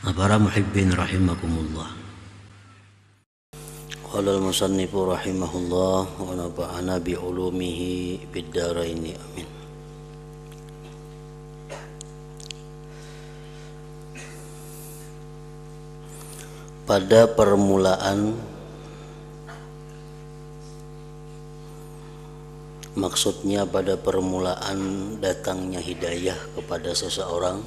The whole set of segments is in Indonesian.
Para muhibbin rahimakumullah. Qala al-musannifu rahimahullah wa nafa'ana bi ulumihi bid dharain amin. Pada permulaan, maksudnya pada permulaan datangnya hidayah kepada seseorang,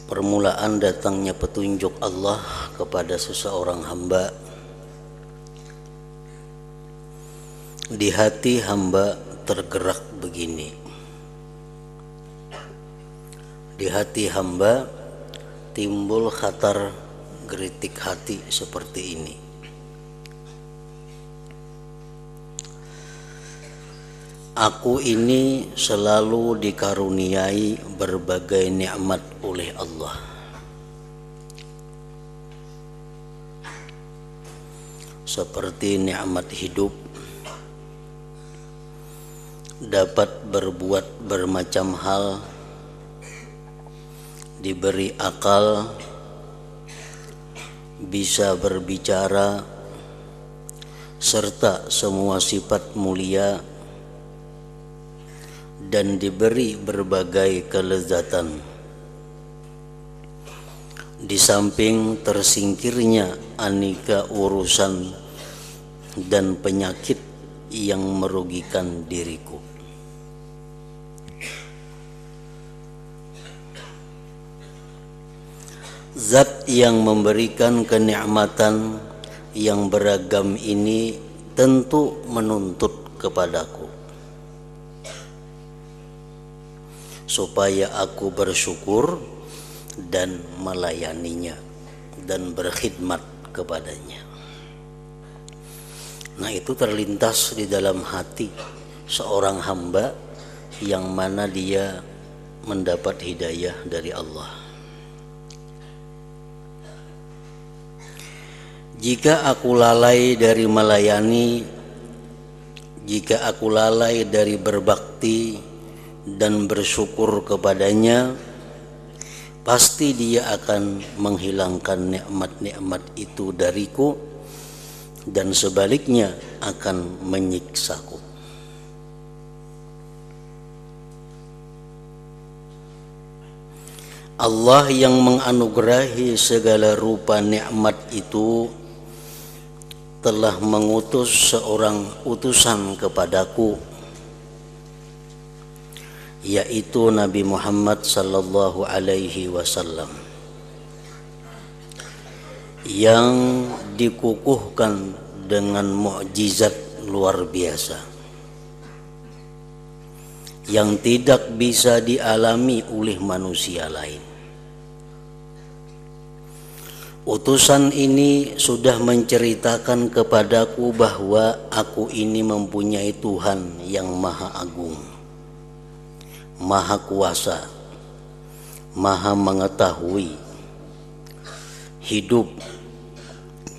permulaan datangnya petunjuk Allah kepada seseorang hamba, di hati hamba tergerak begini. Di hati hamba timbul khatar geritik hati seperti ini. Aku ini selalu dikaruniai berbagai nikmat oleh Allah. Seperti nikmat hidup, dapat berbuat bermacam hal, diberi akal, bisa berbicara, serta semua sifat mulia, dan diberi berbagai kelezatan. Di samping tersingkirnya aneka urusan dan penyakit yang merugikan diriku. Zat yang memberikan kenikmatan yang beragam ini tentu menuntut kepadaku supaya aku bersyukur dan melayaninya dan berkhidmat kepadanya. Nah, itu terlintas di dalam hati seorang hamba yang mana dia mendapat hidayah dari Allah. Jika aku lalai dari melayani, jika aku lalai dari berbakti dan bersyukur kepadanya, pasti dia akan menghilangkan nikmat-nikmat itu dariku dan sebaliknya akan menyiksaku. Allah yang menganugerahi segala rupa nikmat itu telah mengutus seorang utusan kepadaku, yaitu Nabi Muhammad sallallahu alaihi wasallam, yang dikukuhkan dengan mukjizat luar biasa yang tidak bisa dialami oleh manusia lain. Utusan ini sudah menceritakan kepadaku bahwa aku ini mempunyai Tuhan yang Maha Agung, Maha Kuasa, Maha Mengetahui, hidup,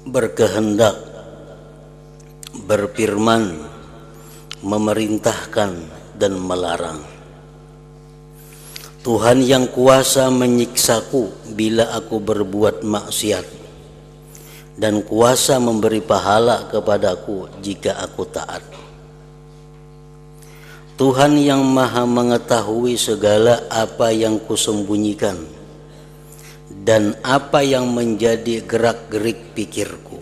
berkehendak, berfirman, memerintahkan dan melarang. Tuhan yang kuasa menyiksaku bila aku berbuat maksiat, dan kuasa memberi pahala kepadaku jika aku taat. Tuhan yang Maha mengetahui segala apa yang kusembunyikan dan apa yang menjadi gerak-gerik pikirku.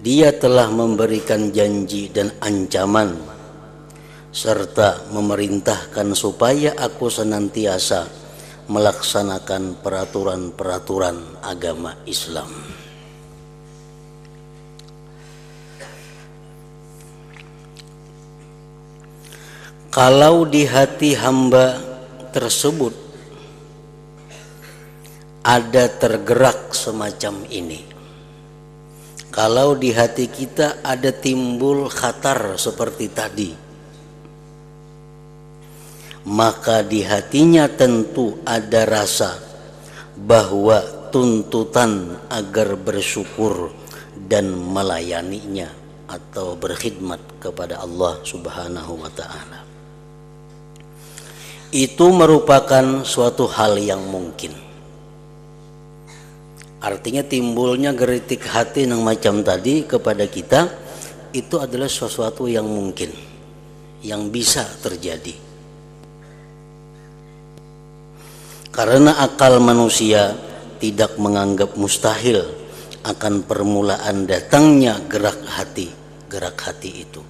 Dia telah memberikan janji dan ancaman serta memerintahkan supaya aku senantiasa melaksanakan peraturan-peraturan agama Islam. Kalau di hati hamba tersebut ada tergerak semacam ini, kalau di hati kita ada timbul khatar seperti tadi, maka di hatinya tentu ada rasa bahwa tuntutan agar bersyukur dan melayaninya atau berkhidmat kepada Allah Subhanahu wa ta'ala. itu merupakan suatu hal yang mungkin. Artinya timbulnya geritik hati yang macam tadi kepada kita itu adalah sesuatu yang mungkin, yang bisa terjadi. Karena akal manusia tidak menganggap mustahil akan permulaan datangnya gerak hati itu.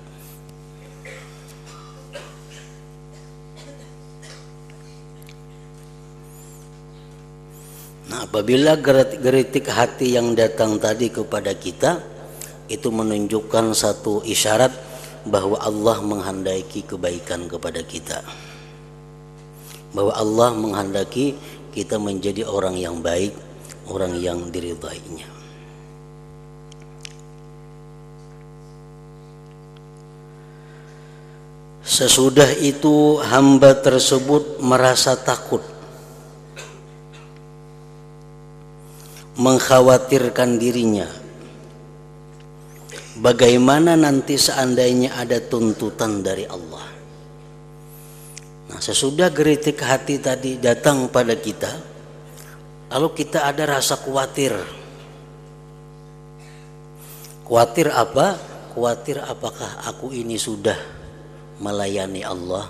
Nah, apabila geritik hati yang datang tadi kepada kita itu menunjukkan satu isyarat bahwa Allah menghendaki kebaikan kepada kita, bahwa Allah menghendaki kita menjadi orang yang baik, orang yang diridainya. Sesudah itu hamba tersebut merasa takut, mengkhawatirkan dirinya. Bagaimana nanti seandainya ada tuntutan dari Allah. Nah, sesudah geritik hati tadi datang pada kita, lalu kita ada rasa khawatir. Khawatir apa? Khawatir apakah aku ini sudah melayani Allah?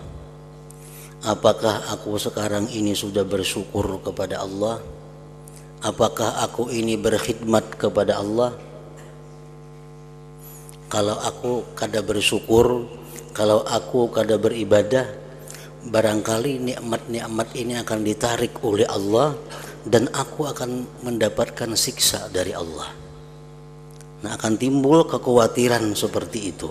Apakah aku sekarang ini sudah bersyukur kepada Allah? Apakah aku ini berkhidmat kepada Allah? Kalau aku kada bersyukur, kalau aku kada beribadah, barangkali nikmat-nikmat ini akan ditarik oleh Allah dan aku akan mendapatkan siksa dari Allah. Nah, akan timbul kekhawatiran seperti itu.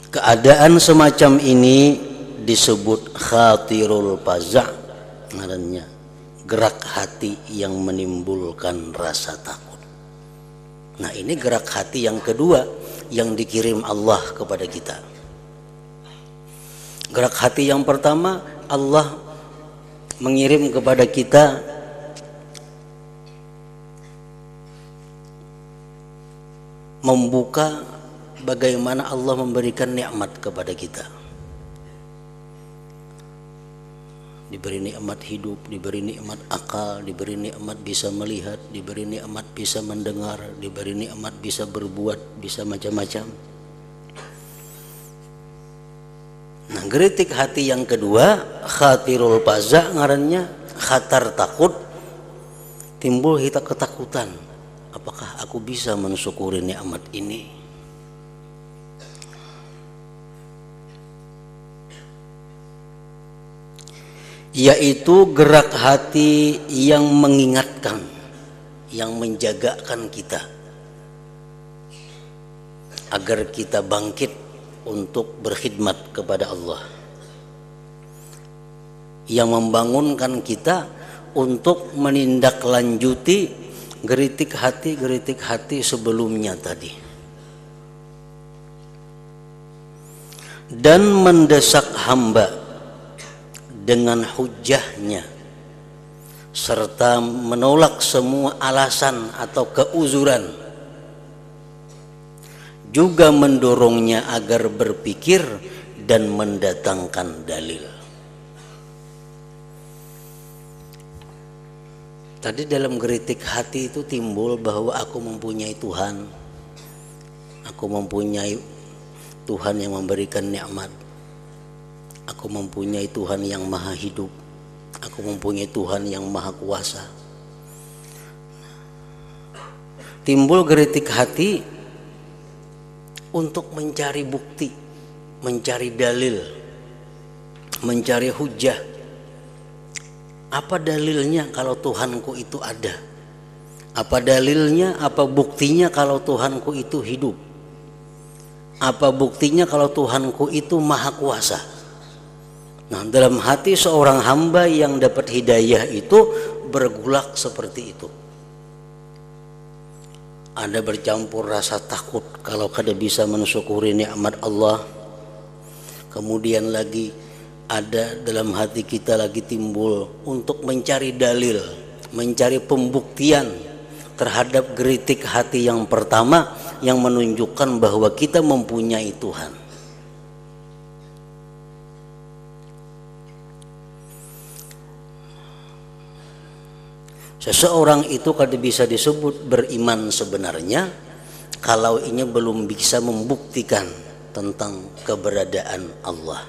Keadaan semacam ini disebut khatirul faza', namanya gerak hati yang menimbulkan rasa takut. Nah, ini gerak hati yang kedua yang dikirim Allah kepada kita. Gerak hati yang pertama Allah mengirim kepada kita membuka bagaimana Allah memberikan nikmat kepada kita. Diberi nikmat hidup, diberi nikmat akal, diberi nikmat bisa melihat, diberi nikmat bisa mendengar, diberi nikmat bisa berbuat, bisa macam-macam. Nah, geritik hati yang kedua, khatirul faza' ngarannya, khatar takut, timbul kita ketakutan. Apakah aku bisa mensyukuri nikmat ini? Yaitu gerak hati yang mengingatkan, yang menjagakan kita agar kita bangkit untuk berkhidmat kepada Allah, yang membangunkan kita untuk menindaklanjuti geritik hati sebelumnya tadi, dan mendesak hamba dengan hujahnya serta menolak semua alasan atau keuzuran, juga mendorongnya agar berpikir dan mendatangkan dalil. Tadi dalam geritik hati itu timbul bahwa aku mempunyai Tuhan, aku mempunyai Tuhan yang memberikan nikmat, aku mempunyai Tuhan yang maha hidup, aku mempunyai Tuhan yang maha kuasa. Timbul geritik hati untuk mencari bukti, mencari dalil, mencari hujah. Apa dalilnya kalau Tuhanku itu ada? Apa dalilnya, apa buktinya kalau Tuhanku itu hidup? Apa buktinya kalau Tuhanku itu maha kuasa? Nah, dalam hati seorang hamba yang dapat hidayah itu bergolak seperti itu. Ada bercampur rasa takut kalau kada bisa mensyukuri nikmat Allah. Kemudian lagi ada dalam hati kita lagi timbul untuk mencari dalil, mencari pembuktian terhadap geritik hati yang pertama yang menunjukkan bahwa kita mempunyai Tuhan. Seseorang itu kada bisa disebut beriman sebenarnya kalau ini belum bisa membuktikan tentang keberadaan Allah.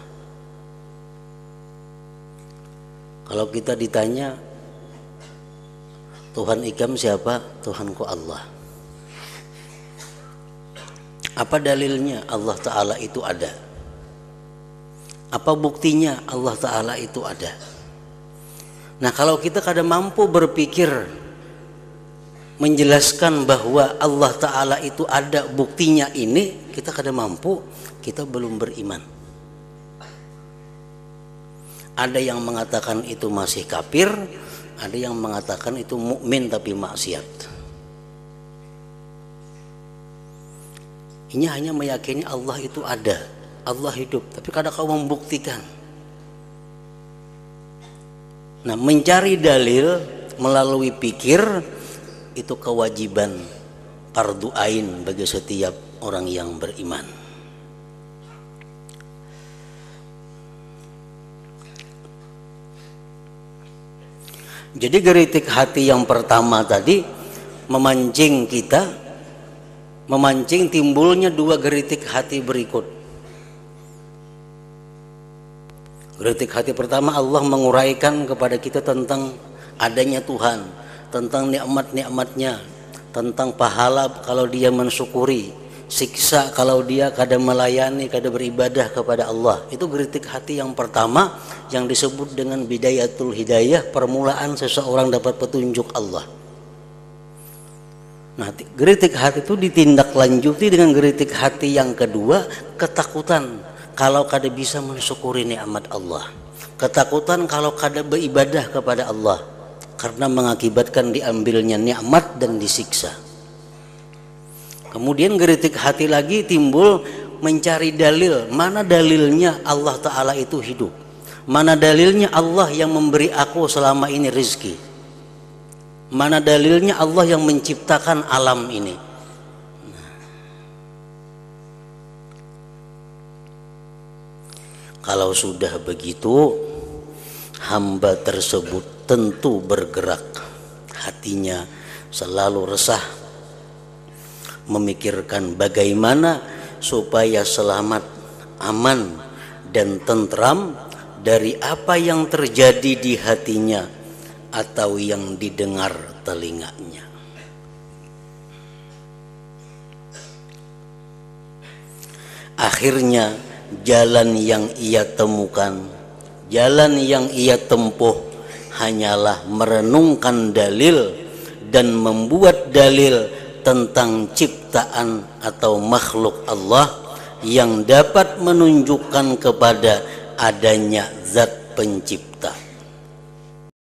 Kalau kita ditanya, Tuhan ikam siapa? Tuhanku Allah. Apa dalilnya Allah Ta'ala itu ada? Apa buktinya Allah Ta'ala itu ada? Nah, kalau kita kada mampu berpikir menjelaskan bahwa Allah Ta'ala itu ada buktinya ini, kita kada mampu, kita belum beriman. Ada yang mengatakan itu masih kafir, ada yang mengatakan itu mukmin tapi maksiat. Ini hanya meyakini Allah itu ada, Allah hidup, tapi kada kau membuktikan. Nah, mencari dalil melalui pikir itu kewajiban fardu ain bagi setiap orang yang beriman. Jadi geritik hati yang pertama tadi memancing kita, memancing timbulnya dua geritik hati berikut. Geritik hati pertama, Allah menguraikan kepada kita tentang adanya Tuhan, tentang nikmat-nikmatnya, tentang pahala kalau dia mensyukuri, siksa kalau dia kada melayani, kada beribadah kepada Allah. Itu geritik hati yang pertama yang disebut dengan bidayatul hidayah, permulaan seseorang dapat petunjuk Allah. Nah, geritik hati itu ditindaklanjuti dengan geritik hati yang kedua, ketakutan kalau kada bisa mensyukuri nikmat Allah, ketakutan kalau kada beribadah kepada Allah karena mengakibatkan diambilnya nikmat dan disiksa. Kemudian geritik hati lagi timbul mencari dalil, mana dalilnya Allah Ta'ala itu hidup, mana dalilnya Allah yang memberi aku selama ini rezeki, mana dalilnya Allah yang menciptakan alam ini. Kalau sudah begitu, hamba tersebut tentu bergerak, hatinya selalu resah, memikirkan bagaimana supaya selamat, aman, dan tentram dari apa yang terjadi di hatinya atau yang didengar telinganya. Akhirnya jalan yang ia temukan, jalan yang ia tempuh hanyalah merenungkan dalil dan membuat dalil tentang ciptaan atau makhluk Allah yang dapat menunjukkan kepada adanya zat pencipta.